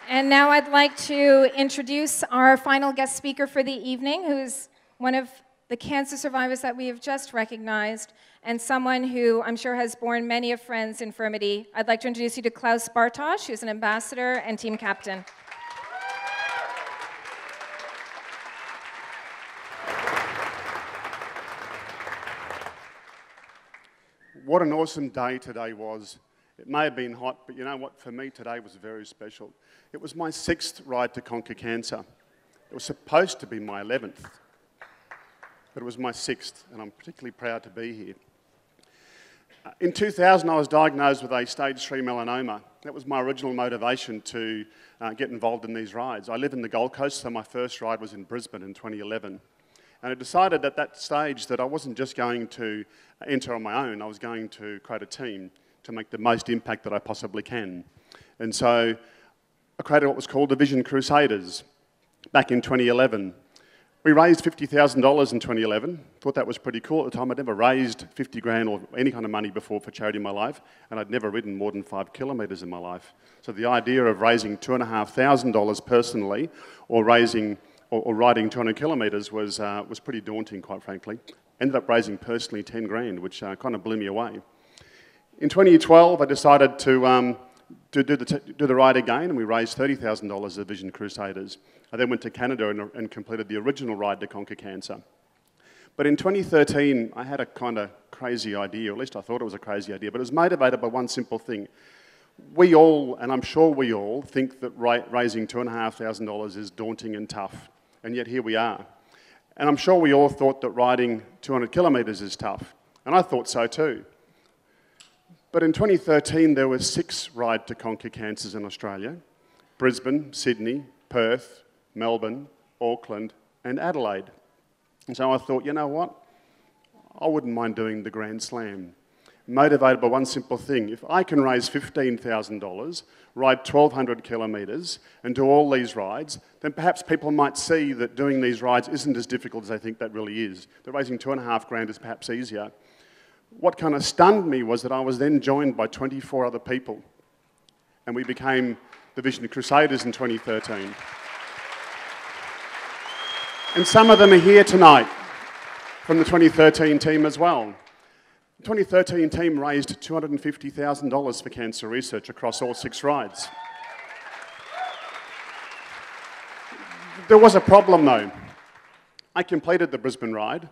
And now I'd like to introduce our final guest speaker for the evening, who's one of the cancer survivors that we have just recognized, and someone who I'm sure has borne many a friend's infirmity. I'd like to introduce you to Klaus Bartosch, who's an ambassador and team captain. What an awesome day today was. It may have been hot, but you know what? For me, today was very special. It was my 6th ride to conquer cancer. It was supposed to be my 11th, but it was my 6th, and I'm particularly proud to be here. In 2000, I was diagnosed with a stage 3 melanoma. That was my original motivation to get involved in these rides. I live in the Gold Coast, so my first ride was in Brisbane in 2011. And I decided at that stage that I wasn't just going to enter on my own, I was going to create a team to make the most impact that I possibly can. And so I created what was called the Vision Crusaders back in 2011. We raised $50,000 in 2011. Thought that was pretty cool at the time. I'd never raised 50 grand or any kind of money before for charity in my life, and I'd never ridden more than 5 kilometres in my life. So the idea of raising $2,500 personally or riding 200 kilometres was pretty daunting, quite frankly. Ended up raising personally 10 grand, which kind of blew me away. In 2012, I decided to do the ride again, and we raised $30,000 at Vision Crusaders. I then went to Canada and completed the original ride to conquer cancer. But in 2013, I had a kind of crazy idea, or at least I thought it was a crazy idea, but it was motivated by one simple thing. We all, and I'm sure we all, think that raising $2,500 is daunting and tough, and yet here we are. And I'm sure we all thought that riding 200 kilometres is tough, and I thought so too. But in 2013, there were 6 Ride to Conquer Cancers in Australia: Brisbane, Sydney, Perth, Melbourne, Auckland, and Adelaide. And so I thought, you know what? I wouldn't mind doing the Grand Slam. Motivated by one simple thing: if I can raise $15,000, ride 1,200 kilometres, and do all these rides, then perhaps people might see that doing these rides isn't as difficult as they think that really is. That raising $2.5 grand is perhaps easier. What kind of stunned me was that I was then joined by 24 other people, and we became the Vision Crusaders in 2013. And some of them are here tonight from the 2013 team as well. The 2013 team raised $250,000 for cancer research across all 6 rides. There was a problem though. I completed the Brisbane ride,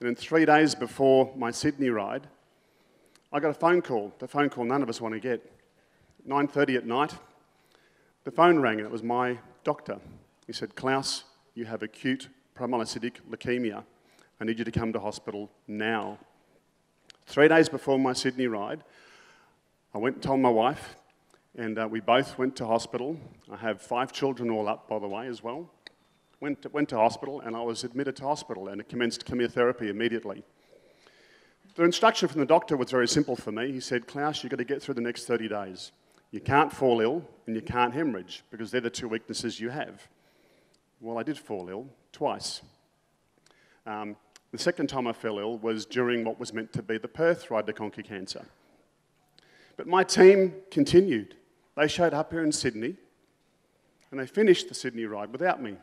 and in 3 days before my Sydney ride, I got a phone call, the phone call none of us want to get. 9:30 at night, the phone rang, and it was my doctor. He said, "Klaus, you have acute promyelocytic leukemia. I need you to come to hospital now." 3 days before my Sydney ride, I went and told my wife, and we both went to hospital. I have 5 children all up, by the way, as well. Went to hospital, and I was admitted to hospital, and it commenced chemotherapy immediately. The instruction from the doctor was very simple for me. He said, "Klaus, you've got to get through the next 30 days. You can't fall ill, and you can't hemorrhage, because they're the 2 weaknesses you have." Well, I did fall ill twice. The second time I fell ill was during what was meant to be the Perth Ride to Conquer Cancer. But my team continued. They showed up here in Sydney, and they finished the Sydney ride without me.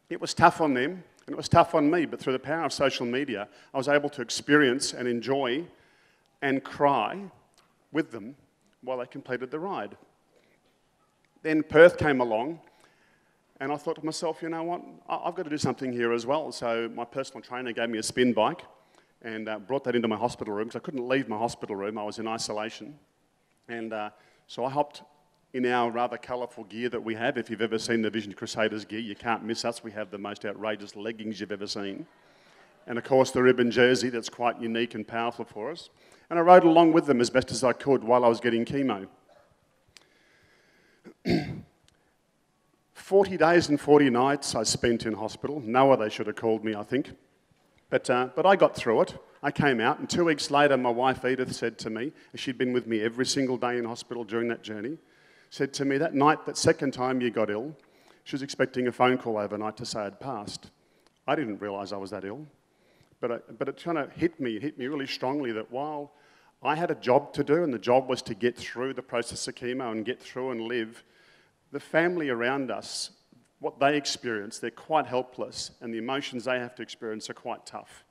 It was tough on them, and it was tough on me, but through the power of social media, I was able to experience and enjoy and cry with them while they completed the ride. Then Perth came along, and I thought to myself, you know what, I've got to do something here as well. So my personal trainer gave me a spin bike and brought that into my hospital room, because I couldn't leave my hospital room. I was in isolation. And so I hopped in our rather colourful gear that we have. If you've ever seen the Vision Crusaders gear, you can't miss us. We have the most outrageous leggings you've ever seen. And of course, the ribbon jersey that's quite unique and powerful for us. And I rode along with them as best as I could while I was getting chemo. 40 days and 40 nights I spent in hospital. Noah, they should have called me, I think. But I got through it. I came out, and 2 weeks later, my wife Edith said to me, and she'd been with me every single day in hospital during that journey, said to me, that night, that second time you got ill, she was expecting a phone call overnight to say I'd passed. I didn't realise I was that ill. But it kind of hit me really strongly that while I had a job to do, and the job was to get through the process of chemo and get through and live, the family around us, what they experience, they're quite helpless, and the emotions they have to experience are quite tough.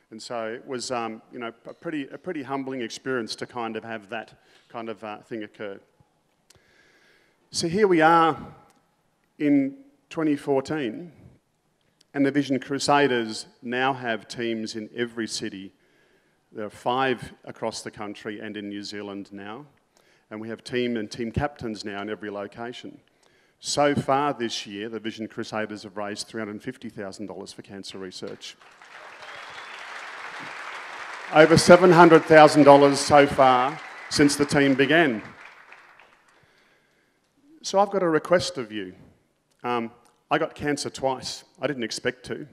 And so it was, you know, a pretty humbling experience to kind of have that kind of thing occur. So here we are in 2014, and the Vision Crusaders now have teams in every city. There are 5 across the country and in New Zealand now, and we have team and team captains now in every location. So far this year, the Vision Crusaders have raised $350,000 for cancer research. Over $700,000 so far since the team began. So I've got a request of you. I got cancer twice. I didn't expect to,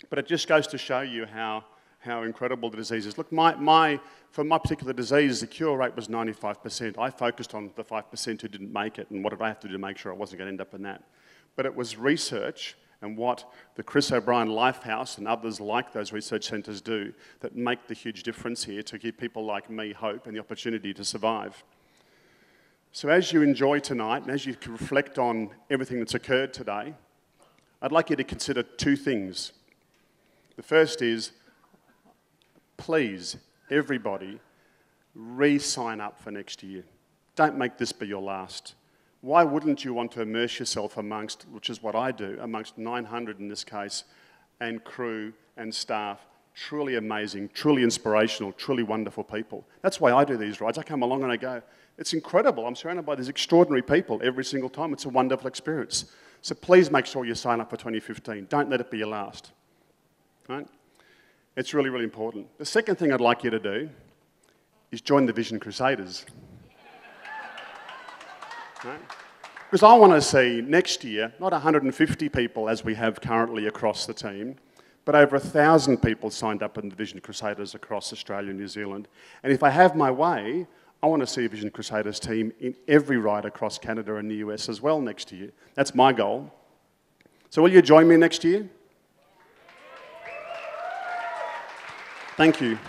but it just goes to show you how incredible the disease is. Look, for my particular disease, the cure rate was 95%. I focused on the 5% who didn't make it, and what did I have to do to make sure I wasn't going to end up in that? But it was research and what the Chris O'Brien Lifehouse and others like those research centres do that make the huge difference here to give people like me hope and the opportunity to survive. So as you enjoy tonight, and as you can reflect on everything that's occurred today, I'd like you to consider 2 things. The first is, please, everybody, re-sign up for next year. Don't make this be your last. Why wouldn't you want to immerse yourself amongst, which is what I do, amongst 900 in this case, and crew and staff, truly amazing, truly inspirational, truly wonderful people. That's why I do these rides. I come along and I go, it's incredible. I'm surrounded by these extraordinary people every single time. It's a wonderful experience. So please make sure you sign up for 2015. Don't let it be your last. Right? It's really, really important. The second thing I'd like you to do is join the Vision Crusaders. Right? Because I want to see next year, not 150 people as we have currently across the team, but over 1,000 people signed up in the Vision Crusaders across Australia and New Zealand. And if I have my way, I want to see a Vision Crusaders team in every ride across Canada and the US as well next year. That's my goal. So will you join me next year? Thank you.